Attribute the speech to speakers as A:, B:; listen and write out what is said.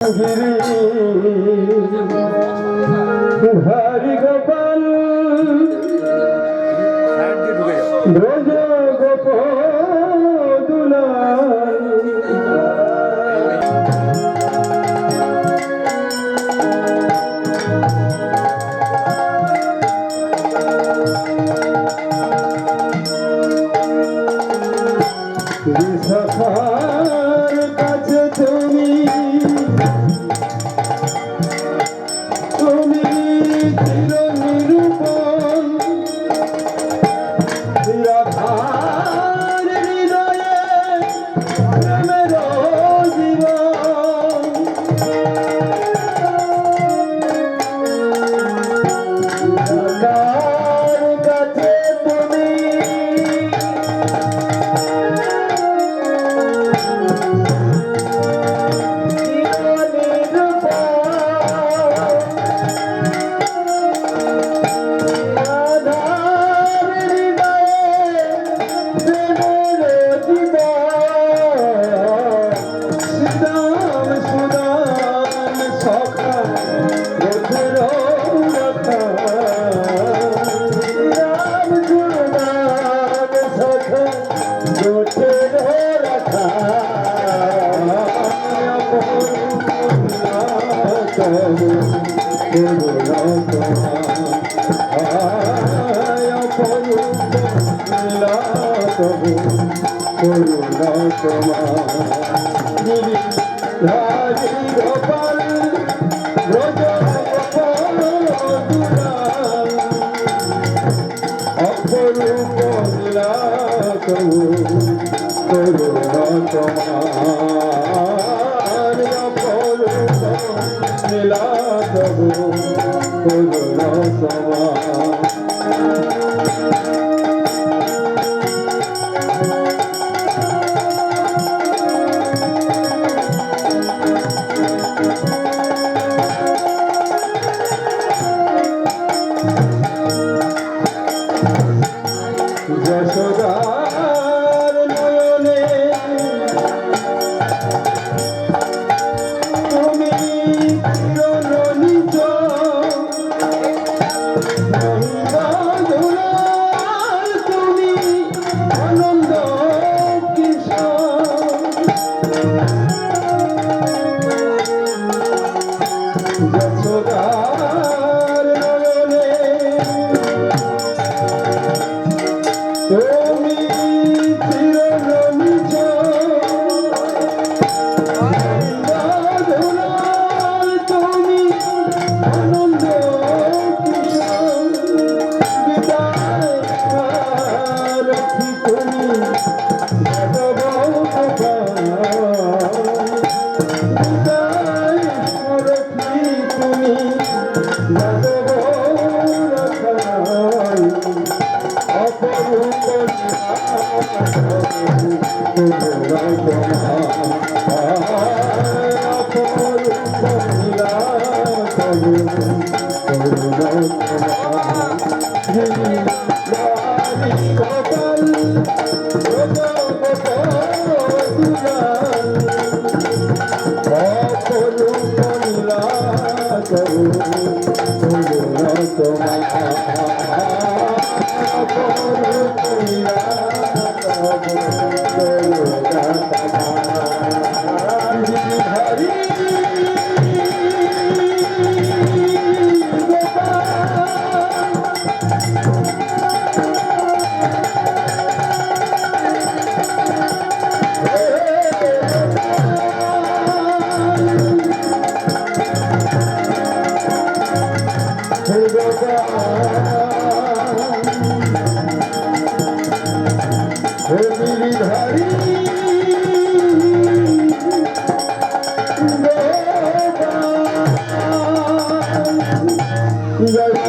A: हरि गोपाल ब्रज गोपदुला सफार काছে তুমি তুমি চির নিরূপণ রাধার হৃদয়ে প্রেমের জীবন সবার কাছে তুমি গোপাল ব্রজ অপরূপ লীলা তবু করুণা তোমার অপরূপ লীলা তবু করুণা তোমার যশোদার নয়নে তুমি চিরনিজ দুলাল তুমি আনন্দ কিশোর যশোদার নয়নে তুমি চিরনিজ দুলাল তুমি আনন্দ কিশোর বিদায় রক্ষী তুমি যাদব বিদায় রক্ষী তুমি যাদব অপরূপ লীলা তবু গোপাল ব্রজ অপরূপ লীলা তবু তোমার ধারি জয়